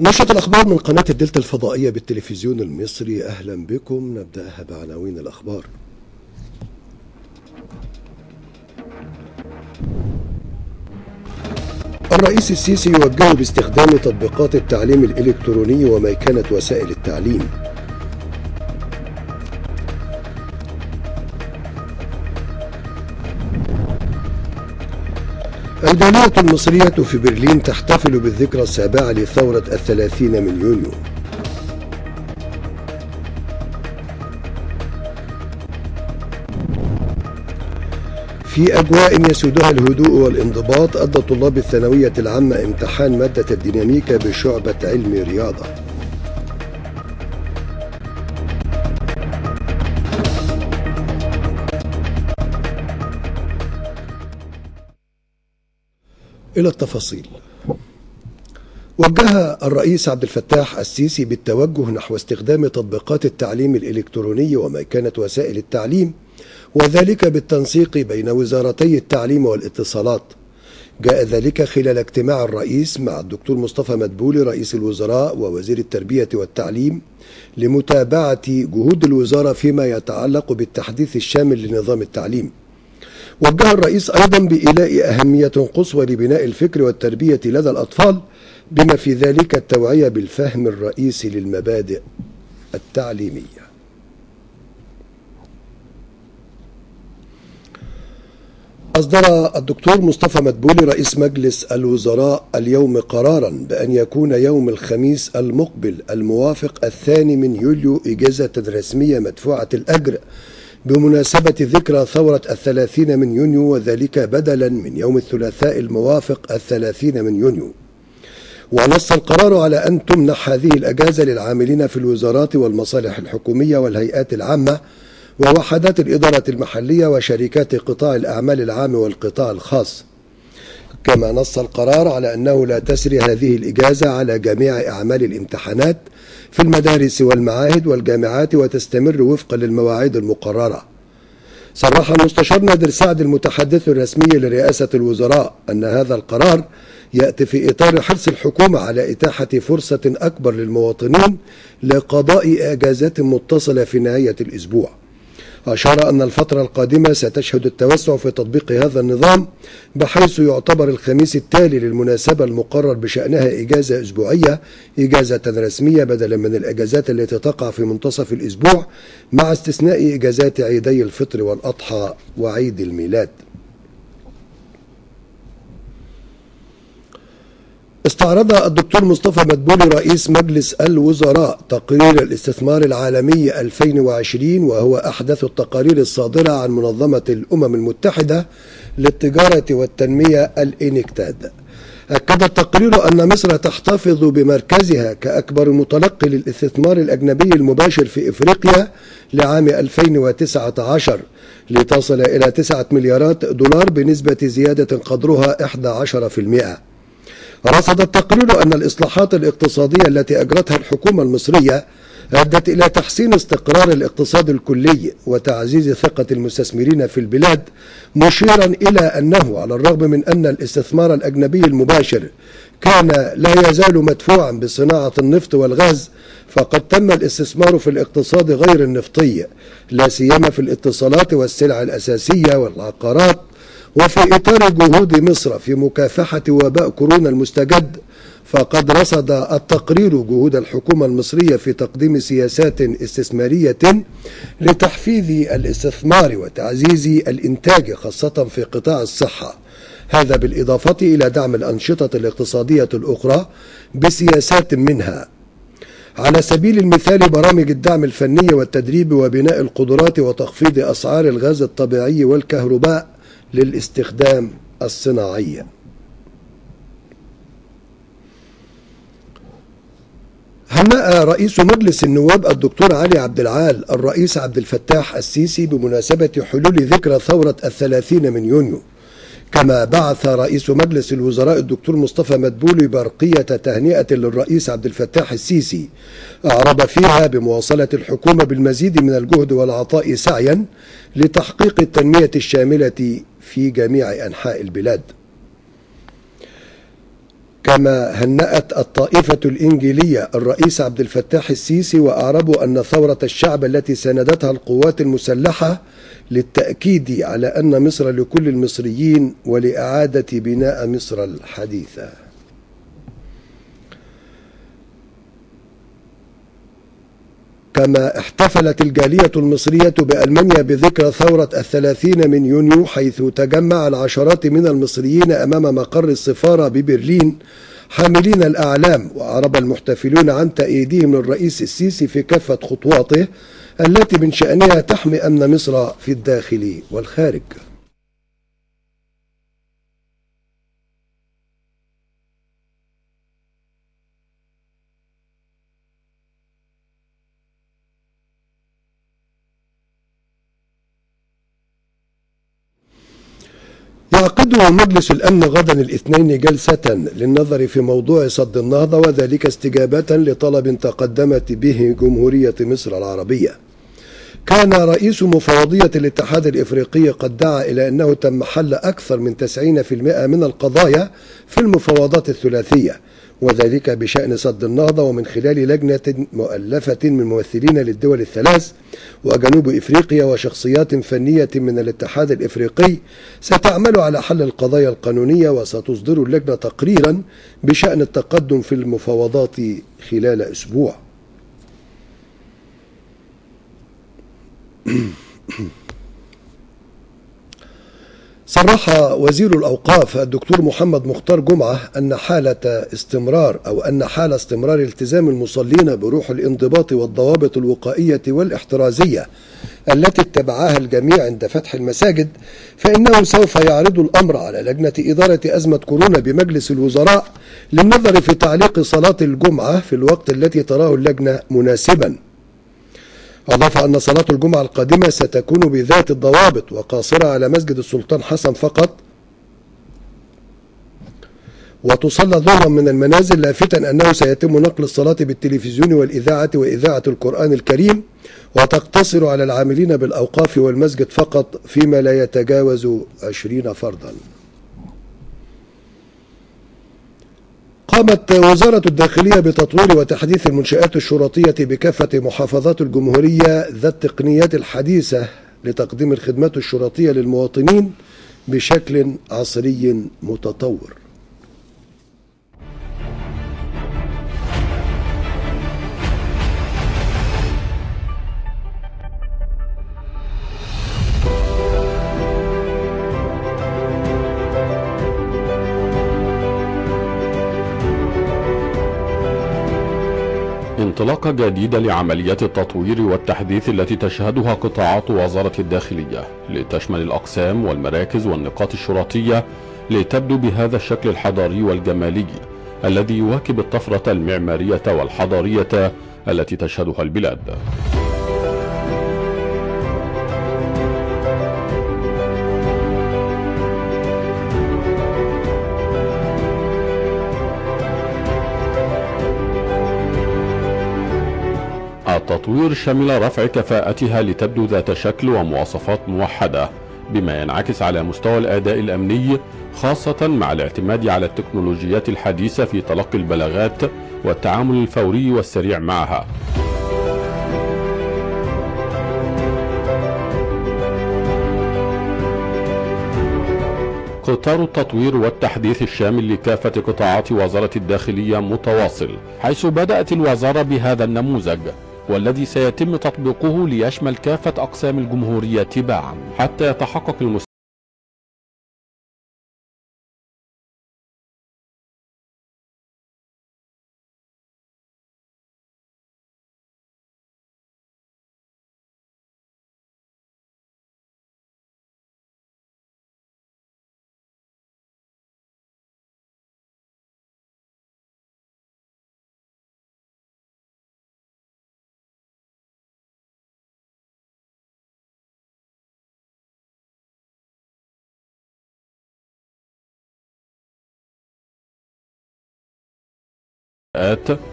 نشرة الأخبار من قناة الدلتا الفضائية بالتلفزيون المصري. أهلا بكم. نبدأها بعناوين الأخبار. الرئيس السيسي يوجه باستخدام تطبيقات التعليم الإلكتروني وميكنة وسائل التعليم. الجالية المصرية في برلين تحتفل بالذكرى السابعة لثورة 30 من يونيو. في أجواء يسودها الهدوء والانضباط، أدى طلاب الثانوية العامة امتحان مادة الديناميكا بشعبة علم رياضة. إلى التفاصيل. وجه الرئيس عبد الفتاح السيسي بالتوجه نحو استخدام تطبيقات التعليم الإلكتروني وميكنة وسائل التعليم، وذلك بالتنسيق بين وزارتي التعليم والاتصالات. جاء ذلك خلال اجتماع الرئيس مع الدكتور مصطفى مدبولي رئيس الوزراء ووزير التربية والتعليم لمتابعة جهود الوزارة فيما يتعلق بالتحديث الشامل لنظام التعليم. وجه الرئيس أيضا بإيلاء أهمية قصوى لبناء الفكر والتربية لدى الأطفال، بما في ذلك التوعية بالفهم الرئيسي للمبادئ التعليمية. أصدر الدكتور مصطفى مدبولي رئيس مجلس الوزراء اليوم قرارا بأن يكون يوم الخميس المقبل الموافق 2 من يوليو إجازة رسمية مدفوعة الأجر بمناسبة ذكرى ثورة 30 من يونيو، وذلك بدلا من يوم الثلاثاء الموافق 30 من يونيو. ونص القرار على أن تمنح هذه الأجازة للعاملين في الوزارات والمصالح الحكومية والهيئات العامة ووحدات الإدارة المحلية وشركات قطاع الأعمال العام والقطاع الخاص. كما نص القرار على أنه لا تسري هذه الإجازة على جميع أعمال الامتحانات في المدارس والمعاهد والجامعات، وتستمر وفقا للمواعيد المقررة. صرح المستشار نادر سعد المتحدث الرسمي لرئاسة الوزراء أن هذا القرار يأتي في إطار حرص الحكومة على إتاحة فرصة أكبر للمواطنين لقضاء أجازات متصلة في نهاية الأسبوع. أشار أن الفترة القادمة ستشهد التوسع في تطبيق هذا النظام، بحيث يعتبر الخميس التالي للمناسبة المقرر بشأنها إجازة أسبوعية إجازة رسمية بدلا من الأجازات التي تقع في منتصف الأسبوع، مع استثناء إجازات عيدي الفطر والأضحى وعيد الميلاد. استعرض الدكتور مصطفى مدبولي رئيس مجلس الوزراء تقرير الاستثمار العالمي 2020، وهو أحدث التقارير الصادرة عن منظمة الأمم المتحدة للتجارة والتنمية الإنكتاد. أكد التقرير أن مصر تحتفظ بمركزها كأكبر متلقي للاستثمار الأجنبي المباشر في إفريقيا لعام 2019، لتصل إلى 9 مليارات دولار بنسبة زيادة قدرها 11%. رصد التقرير أن الإصلاحات الاقتصادية التي أجرتها الحكومة المصرية أدت إلى تحسين استقرار الاقتصاد الكلي وتعزيز ثقة المستثمرين في البلاد، مشيرا إلى أنه على الرغم من أن الاستثمار الأجنبي المباشر كان لا يزال مدفوعا بصناعة النفط والغاز، فقد تم الاستثمار في الاقتصاد غير النفطي، لا سيما في الاتصالات والسلع الأساسية والعقارات. وفي إطار جهود مصر في مكافحة وباء كورونا المستجد، فقد رصد التقرير جهود الحكومة المصرية في تقديم سياسات استثمارية لتحفيز الاستثمار وتعزيز الإنتاج، خاصة في قطاع الصحة. هذا بالإضافة إلى دعم الأنشطة الاقتصادية الأخرى بسياسات منها على سبيل المثال برامج الدعم الفني والتدريب وبناء القدرات وتخفيض أسعار الغاز الطبيعي والكهرباء للاستخدام الصناعي. هنأ رئيس مجلس النواب الدكتور علي عبد العال الرئيس عبد الفتاح السيسي بمناسبة حلول ذكرى ثورة 30 من يونيو. كما بعث رئيس مجلس الوزراء الدكتور مصطفى مدبولي برقية تهنئة للرئيس عبد الفتاح السيسي أعرب فيها بمواصلة الحكومة بالمزيد من الجهد والعطاء سعيا لتحقيق التنمية الشاملة في جميع أنحاء البلاد. كما هنأت الطائفة الإنجيلية الرئيس عبد الفتاح السيسي وأعربوا أن ثورة الشعب التي ساندتها القوات المسلحة للتأكيد على أن مصر لكل المصريين ولإعادة بناء مصر الحديثة. كما احتفلت الجالية المصرية بألمانيا بذكرى ثورة 30 من يونيو، حيث تجمع العشرات من المصريين أمام مقر السفارة ببرلين حاملين الأعلام، وأعرب المحتفلون عن تأييدهم للرئيس السيسي في كافة خطواته التي من شأنها تحمي أمن مصر في الداخل والخارج. يعقد مجلس الأمن غدا الاثنين جلسة للنظر في موضوع سد النهضة، وذلك استجابة لطلب تقدمت به جمهورية مصر العربية. كان رئيس مفوضية الاتحاد الإفريقي قد دعا إلى أنه تم حل أكثر من 90% من القضايا في المفاوضات الثلاثية، وذلك بشأن سد النهضة، ومن خلال لجنة مؤلفة من ممثلين للدول الثلاث وجنوب إفريقيا وشخصيات فنية من الاتحاد الإفريقي ستعمل على حل القضايا القانونية، وستصدر اللجنة تقريرا بشأن التقدم في المفاوضات خلال أسبوع. صرح وزير الأوقاف الدكتور محمد مختار جمعة أن حال استمرار التزام المصلين بروح الانضباط والضوابط الوقائية والاحترازية التي اتبعها الجميع عند فتح المساجد، فإنه سوف يعرض الأمر على لجنة إدارة أزمة كورونا بمجلس الوزراء للنظر في تعليق صلاة الجمعة في الوقت التي تراه اللجنة مناسبا. أضاف أن صلاة الجمعة القادمة ستكون بذات الضوابط وقاصرة على مسجد السلطان حسن فقط، وتصلى ظهرا من المنازل، لافتا أنه سيتم نقل الصلاة بالتلفزيون والإذاعة وإذاعة القرآن الكريم، وتقتصر على العاملين بالأوقاف والمسجد فقط فيما لا يتجاوز 20 فردا. قامت وزارة الداخلية بتطوير وتحديث المنشآت الشرطية بكافة محافظات الجمهورية ذات التقنيات الحديثة لتقديم الخدمات الشرطية للمواطنين بشكل عصري متطور. انطلاقة جديدة لعمليات التطوير والتحديث التي تشهدها قطاعات وزارة الداخلية لتشمل الأقسام والمراكز والنقاط الشرطية لتبدو بهذا الشكل الحضاري والجمالي الذي يواكب الطفرة المعمارية والحضارية التي تشهدها البلاد. التطوير شمل رفع كفاءتها لتبدو ذات شكل ومواصفات موحدة، بما ينعكس على مستوى الأداء الأمني، خاصة مع الاعتماد على التكنولوجيات الحديثة في تلقي البلاغات والتعامل الفوري والسريع معها. قطار التطوير والتحديث الشامل لكافة قطاعات وزارة الداخلية متواصل، حيث بدأت الوزارة بهذا النموذج، والذي سيتم تطبيقه ليشمل كافة أقسام الجمهورية تباعا حتى يتحقق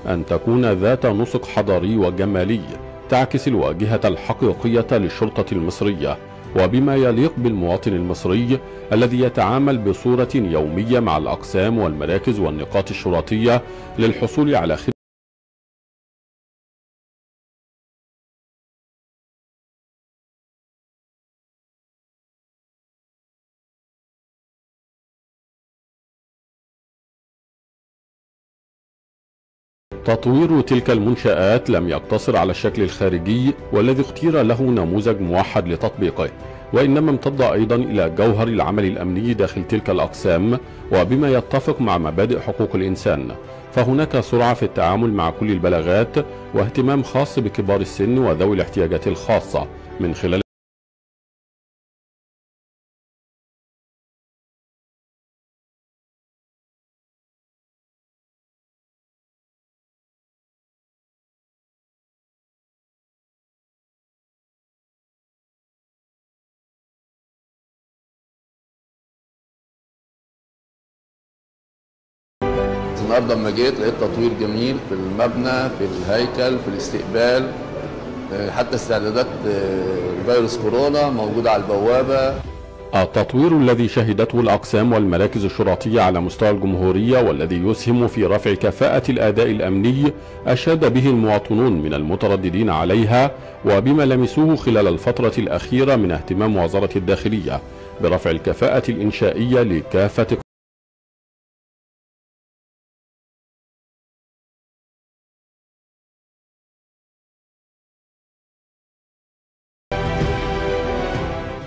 أن تكون ذات نسق حضاري وجمالي تعكس الواجهة الحقيقية للشرطة المصرية وبما يليق بالمواطن المصري الذي يتعامل بصورة يومية مع الأقسام والمراكز والنقاط الشرطية للحصول على خدمة تطوير تلك المنشآت لم يقتصر على الشكل الخارجي والذي اختير له نموذج موحد لتطبيقه، وإنما امتد أيضا إلى جوهر العمل الأمني داخل تلك الأقسام وبما يتفق مع مبادئ حقوق الإنسان. فهناك سرعة في التعامل مع كل البلاغات واهتمام خاص بكبار السن وذوي الاحتياجات الخاصة من خلال النهارده لما جيت لقيت تطوير جميل في المبنى، في الهيكل، في الاستقبال، حتى استعدادات فيروس كورونا موجوده على البوابه. التطوير الذي شهدته الأقسام والمراكز الشرطية على مستوى الجمهورية والذي يسهم في رفع كفاءة الأداء الأمني أشاد به المواطنون من المترددين عليها، وبما لمسوه خلال الفترة الأخيرة من اهتمام وزارة الداخلية برفع الكفاءة الإنشائية لكافة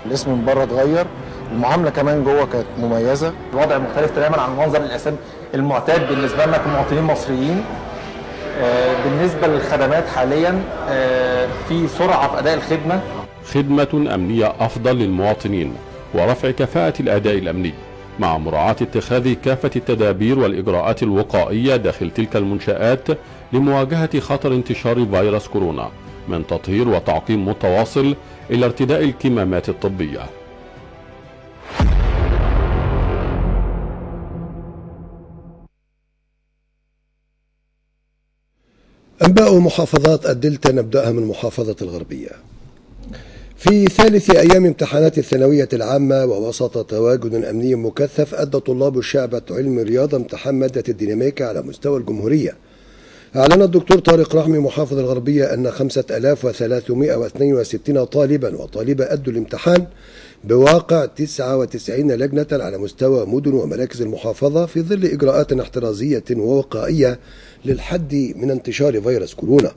الاسم من بره اتغير، المعامله كمان جوه كانت مميزه. الوضع مختلف تماما عن المنظر الاساسي المعتاد بالنسبه لنا كمواطنين مصريين. بالنسبه للخدمات حاليا في سرعه في اداء الخدمه، خدمة أمنية أفضل للمواطنين ورفع كفاءة الأداء الأمني مع مراعاة اتخاذ كافة التدابير والإجراءات الوقائية داخل تلك المنشآت لمواجهة خطر انتشار فيروس كورونا، من تطهير وتعقيم متواصل إلى ارتداء الكمامات الطبية. أنباء محافظات الدلتا، نبدأها من محافظة الغربية. في ثالث أيام امتحانات الثانوية العامة ووسط تواجد أمني مكثف، أدى طلاب شعبة علم الرياضة امتحان مادة الديناميكا على مستوى الجمهورية. أعلن الدكتور طارق رحمي محافظ الغربية أن 5362 طالبا وطالبة أدوا الامتحان بواقع 99 لجنة على مستوى مدن ومراكز المحافظة في ظل إجراءات احترازية ووقائية للحد من انتشار فيروس كورونا.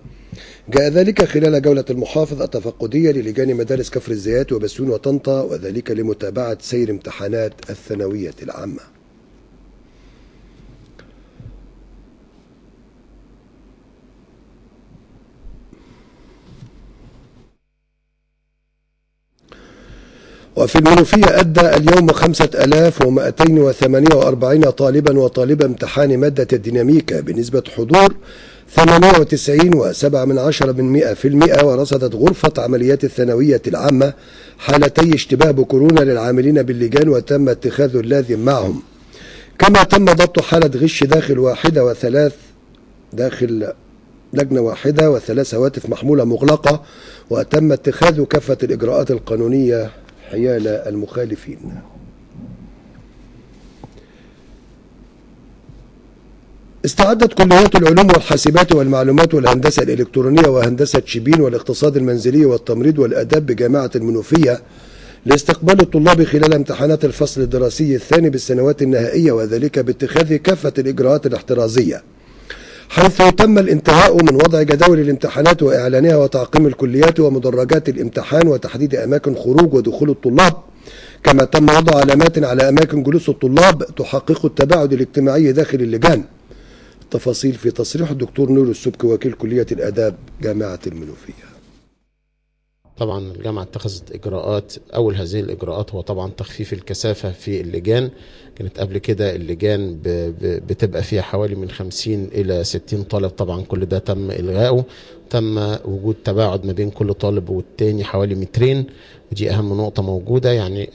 جاء ذلك خلال جولة المحافظ التفقدية للجان مدارس كفر الزيات وبسيون وطنطا، وذلك لمتابعة سير امتحانات الثانوية العامة. وفي المنوفية أدى اليوم 5248 طالبا وطالبة امتحان مادة الديناميكا بنسبة حضور 98.7%، ورصدت غرفة عمليات الثانوية العامة حالتي اشتباه بكورونا للعاملين باللجان وتم اتخاذ اللازم معهم. كما تم ضبط حالة غش داخل لجنة واحدة وثلاث هواتف محمولة مغلقة، وتم اتخاذ كافة الإجراءات القانونية حيال المخالفين. استعدت كليات العلوم والحاسبات والمعلومات والهندسة الإلكترونية وهندسة شبين والاقتصاد المنزلي والتمريض والآداب بجامعة المنوفية لاستقبال الطلاب خلال امتحانات الفصل الدراسي الثاني بالسنوات النهائية، وذلك باتخاذ كافة الإجراءات الاحترازية، حيث تم الانتهاء من وضع جداول الامتحانات وإعلانها وتعقيم الكليات ومدرجات الامتحان وتحديد أماكن خروج ودخول الطلاب. كما تم وضع علامات على أماكن جلوس الطلاب تحقق التباعد الاجتماعي داخل اللجان. التفاصيل في تصريح الدكتور نور السبكي وكيل كلية الآداب جامعة المنوفية. طبعا الجامعة اتخذت إجراءات. أول هذه الإجراءات هو طبعا تخفيف الكثافة في اللجان. كانت قبل كده اللجان بتبقى فيها حوالي من 50 إلى 60 طالب، طبعا كل ده تم إلغائه. تم وجود تباعد ما بين كل طالب والتاني حوالي 2 متر، ودي أهم نقطة موجودة. يعني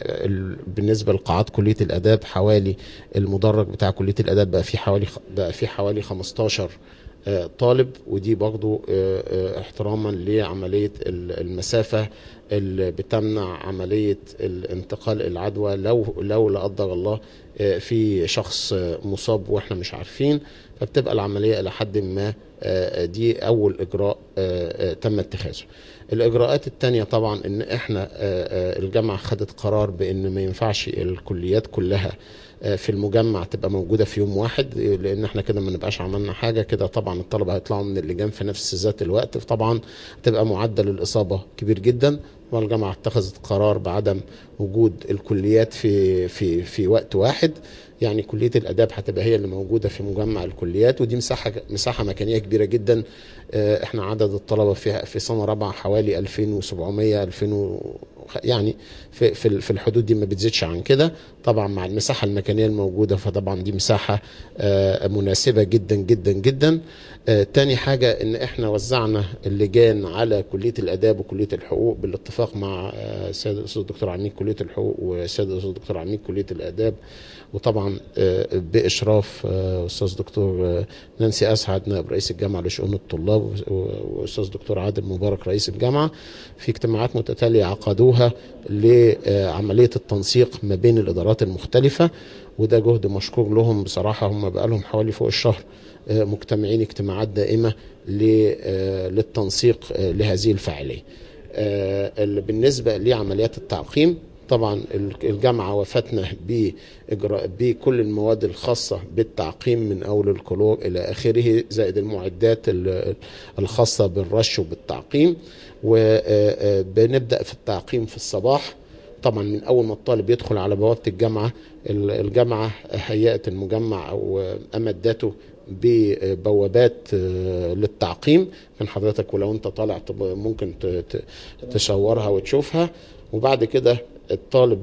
بالنسبة لقاعات كلية الآداب، حوالي المدرج بتاع كلية الآداب بقى فيه حوالي 15 طالب، ودي برضو احتراما لعملية المسافة اللي بتمنع عملية الانتقال العدوى لو لا قدر الله في شخص مصاب واحنا مش عارفين، فبتبقى العملية إلى حد ما دي أول إجراء تم اتخاذه. الإجراءات التانية طبعا إن إحنا الجامعة خدت قرار بإن ما ينفعش الكليات كلها في المجمع تبقى موجودة في يوم واحد، لأن احنا كده ما نبقاش عملنا حاجة كده. طبعا الطلبة هيطلعوا من اللجان في نفس ذات الوقت، فطبعا تبقى معدل الإصابة كبير جدا. والجامعة اتخذت قرار بعدم وجود الكليات في وقت واحد، يعني كلية الآداب هتبقى هي اللي موجودة في مجمع الكليات، ودي مساحة مكانية كبيرة جدا. احنا عدد الطلبة في سنة رابعة حوالي 2700 يعني في الحدود دي، ما بتزيدش عن كده. طبعا مع المساحة المكانية الموجودة، فطبعا دي مساحة مناسبة جدا جدا جدا. تاني حاجة ان احنا وزعنا اللجان على كلية الآداب وكلية الحقوق بالاتفاق مع سيد الأستاذ الدكتور عميد كلية الحقوق وسيد الأستاذ الدكتور عميد كلية الآداب، وطبعا بإشراف أستاذ دكتور نانسي أسعد نائب رئيس الجامعة لشؤون الطلاب وأستاذ دكتور عادل مبارك رئيس الجامعة، في اجتماعات متتالية عقدوها لعملية التنسيق ما بين الإدارات المختلفة، وده جهد مشكور لهم بصراحة. هم بقالهم حوالي فوق الشهر مجتمعين اجتماعات دائمة للتنسيق لهذه الفعالية. بالنسبة لعمليات التعقيم، طبعا الجامعة وفتنا بكل المواد الخاصة بالتعقيم من أول الكلور إلى آخره، زائد المعدات الخاصة بالرش وبالتعقيم. وبنبدأ في التعقيم في الصباح، طبعا من أول ما الطالب يدخل على بوابة الجامعة هيئة المجمع أو أمدته ببوابات للتعقيم من حضرتك، ولو أنت طالع ممكن تصورها وتشوفها. وبعد كده الطالب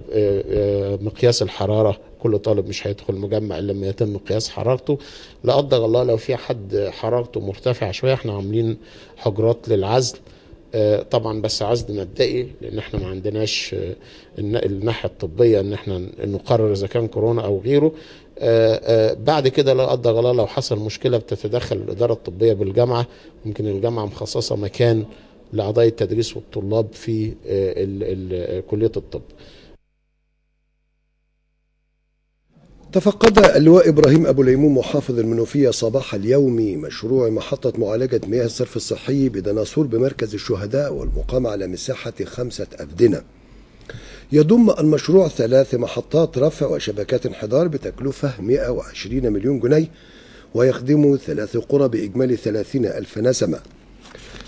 مقياس الحرارة، كل طالب مش هيدخل المجمع إلا لما يتم قياس حرارته. لا قدر الله لو في حد حرارته مرتفعة شوية، احنا عاملين حجرات للعزل طبعا، بس عزل مبدئي، لان احنا ما عندناش الناحيه الطبيه ان احنا نقرر اذا كان كورونا او غيره. بعد كده لا قدر الله لو حصل مشكله بتتدخل الاداره الطبيه بالجامعه. يمكن الجامعه مخصصه مكان لاعضاء التدريس والطلاب في كليه الطب. تفقد اللواء إبراهيم أبو ليمون محافظ المنوفية صباح اليوم مشروع محطة معالجة مياه الصرف الصحي بدناصور بمركز الشهداء، والمقام على مساحة 5 أفدنة. يضم المشروع 3 محطات رفع وشبكات انحدار بتكلفة 120 مليون جنيه، ويخدم 3 قرى بإجمالي 30,000 نسمة.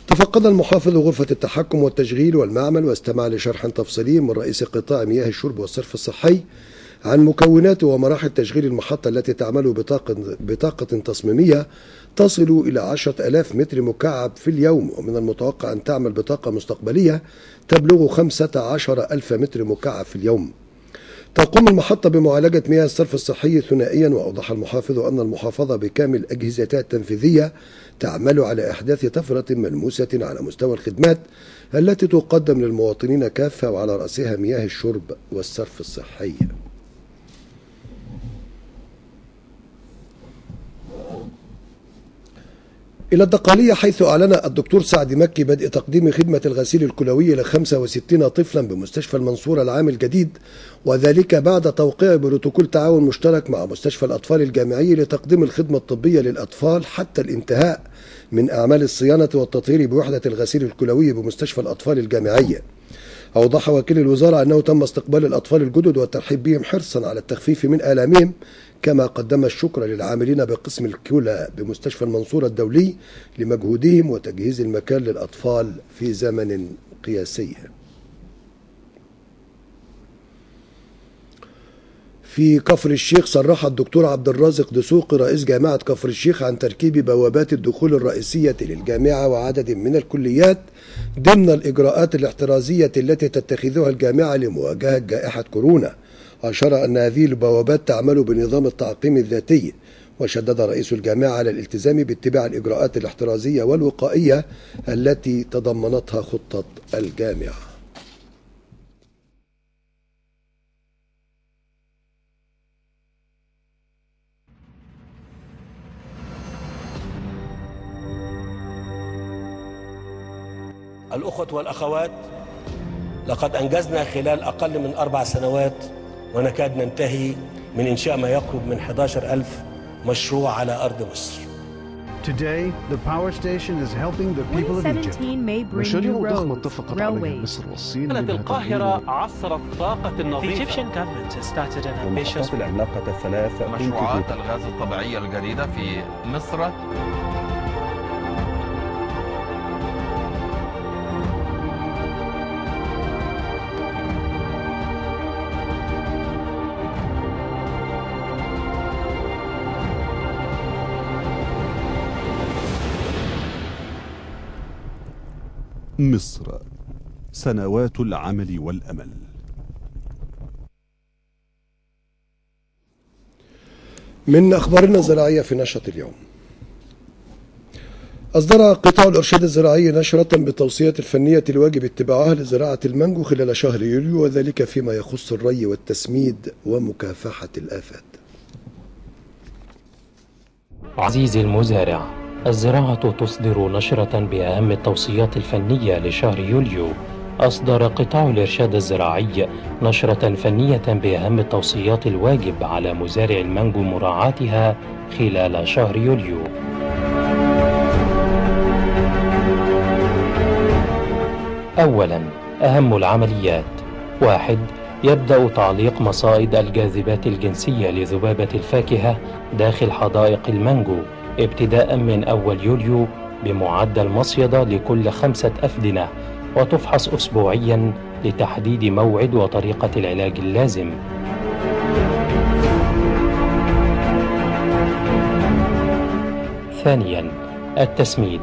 تفقد المحافظ غرفة التحكم والتشغيل والمعمل، واستمع لشرح تفصيلي من رئيس قطاع مياه الشرب والصرف الصحي عن مكونات ومراحل تشغيل المحطة التي تعمل بطاقة تصميمية تصل إلى 10,000 متر مكعب في اليوم، ومن المتوقع أن تعمل بطاقة مستقبلية تبلغ 15,000 متر مكعب في اليوم. تقوم المحطة بمعالجة مياه الصرف الصحي ثنائيا، وأوضح المحافظ أن المحافظة بكامل أجهزتها التنفيذية تعمل على إحداث طفرة ملموسة على مستوى الخدمات التي تقدم للمواطنين كافة، وعلى رأسها مياه الشرب والصرف الصحي. إلى الدقهلية، حيث أعلن الدكتور سعد مكي بدء تقديم خدمة الغسيل الكلوي ل 65 طفلا بمستشفى المنصورة العام الجديد، وذلك بعد توقيع بروتوكول تعاون مشترك مع مستشفى الأطفال الجامعي لتقديم الخدمة الطبية للأطفال حتى الانتهاء من أعمال الصيانة والتطهير بوحدة الغسيل الكلوي بمستشفى الأطفال الجامعية. أوضح وكيل الوزارة أنه تم استقبال الأطفال الجدد والترحيب بهم حرصا على التخفيف من آلامهم، كما قدم الشكر للعاملين بقسم الكلى بمستشفى المنصورة الدولي لمجهودهم وتجهيز المكان للأطفال في زمن قياسي. في كفر الشيخ، صرح الدكتور عبد الرازق دسوقي رئيس جامعة كفر الشيخ عن تركيب بوابات الدخول الرئيسية للجامعة وعدد من الكليات ضمن الإجراءات الاحترازية التي تتخذها الجامعة لمواجهة جائحة كورونا. أشار أن هذه البوابات تعمل بنظام التعقيم الذاتي، وشدد رئيس الجامعة على الالتزام باتباع الإجراءات الاحترازية والوقائية التي تضمنتها خطة الجامعة. الأخوة والأخوات، لقد أنجزنا خلال أقل من 4 سنوات ونكاد ننتهي من إنشاء ما يقرب من 11,000 مشروع على أرض مصر. Today, the power station is helping the people of Egypt. مشاريع ضخمة اتفقت عليها مصر والصين. كانت القاهرة عصر الطاقة النظيفة. المحطات العملاقة الثلاث. مشروعات الغاز الطبيعي الجديدة في مصر. مصر، سنوات العمل والأمل. من أخبارنا الزراعية في نشرة اليوم. أصدر قطاع الإرشاد الزراعي نشرة بالتوصيات الفنية الواجب اتباعها لزراعة المانجو خلال شهر يوليو، وذلك فيما يخص الري والتسميد ومكافحة الآفات. عزيزي المزارع، الزراعة تصدر نشرة بأهم التوصيات الفنية لشهر يوليو. أصدر قطاع الإرشاد الزراعي نشرة فنية بأهم التوصيات الواجب على مزارع المانجو مراعاتها خلال شهر يوليو. أولاً، أهم العمليات. 1. يبدأ تعليق مصائد الجاذبات الجنسية لذبابة الفاكهة داخل حدائق المانجو ابتداء من أول يوليو بمعدل مصيدة لكل 5 أفدنة، وتفحص أسبوعياً لتحديد موعد وطريقة العلاج اللازم. ثانياً، التسميد.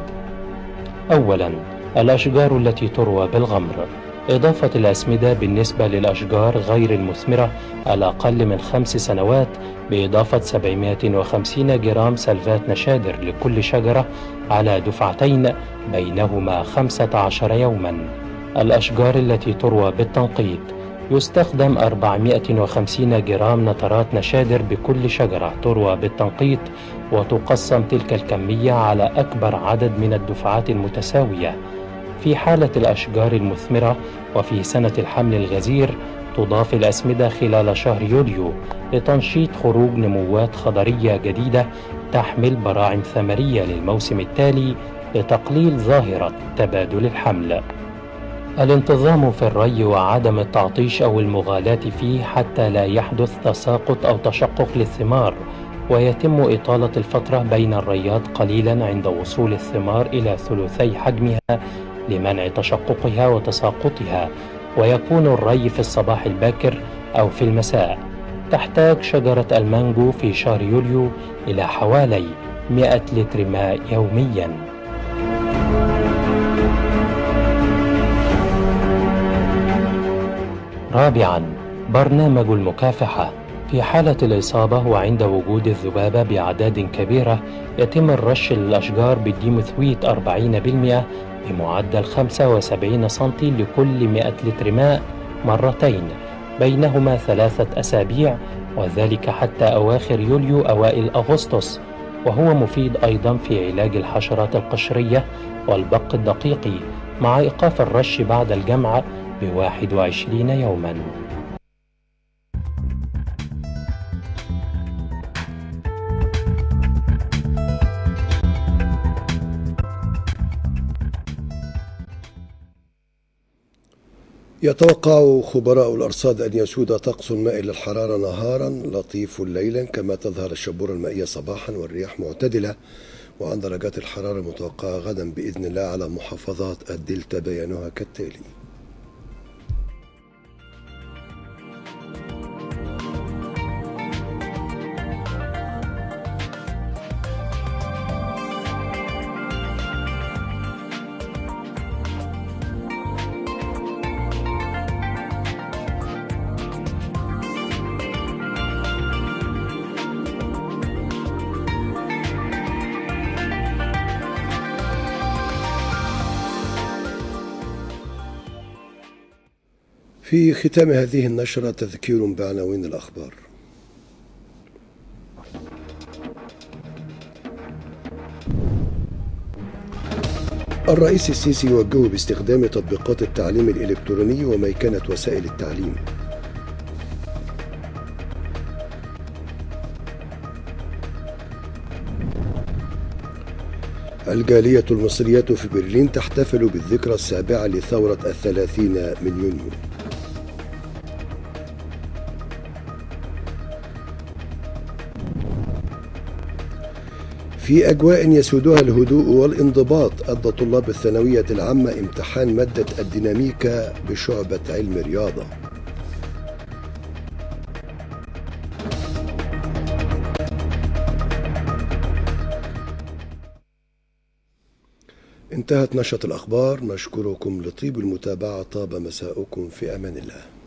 أولاً، الأشجار التي تروى بالغمر. إضافة الأسمدة بالنسبة للأشجار غير المثمرة الأقل من 5 سنوات بإضافة 750 جرام سلفات نشادر لكل شجرة على دفعتين بينهما 15 يوما. الأشجار التي تروى بالتنقيط يستخدم 450 جرام نترات نشادر بكل شجرة تروى بالتنقيط، وتقسم تلك الكمية على أكبر عدد من الدفعات المتساوية. في حالة الأشجار المثمرة وفي سنة الحمل الغزير تضاف الأسمدة خلال شهر يوليو لتنشيط خروج نموات خضرية جديدة تحمل براعم ثمرية للموسم التالي لتقليل ظاهرة تبادل الحمل. الانتظام في الري وعدم التعطيش أو المغالاة فيه حتى لا يحدث تساقط أو تشقق للثمار، ويتم إطالة الفترة بين الريات قليلا عند وصول الثمار إلى ثلثي حجمها لمنع تشققها وتساقطها، ويكون الري في الصباح الباكر أو في المساء. تحتاج شجرة المانجو في شهر يوليو إلى حوالي 100 لتر ماء يوميا. رابعا، برنامج المكافحة. في حالة الإصابة وعند وجود الذبابة بأعداد كبيرة يتم الرش للأشجار بالديموثويت 40% بمعدل 75 سنتي لكل 100 لتر ماء مرتين بينهما 3 أسابيع، وذلك حتى أواخر يوليو أوائل أغسطس، وهو مفيد أيضا في علاج الحشرات القشرية والبق الدقيقي مع إيقاف الرش بعد الجمع ب21 يوما. يتوقع خبراء الأرصاد أن يسود طقس مائل للحرارة نهارا لطيف ليلا، كما تظهر الشبورة المائية صباحا والرياح معتدلة، وعن درجات الحرارة المتوقعة غدا بإذن الله على محافظات الدلتا بيانها كالتالي: في ختام هذه النشرة تذكير بعناوين الأخبار. الرئيس السيسي يوجه باستخدام تطبيقات التعليم الإلكتروني وميكنة وسائل التعليم. الجالية المصرية في برلين تحتفل بالذكرى السابعة لثورة 30 من يونيو. في أجواء يسودها الهدوء والانضباط، أدى طلاب الثانوية العامة امتحان مادة الديناميكا بشعبة علم رياضة. انتهت نشرة الأخبار، نشكركم لطيب المتابعة، طاب مساؤكم في أمان الله.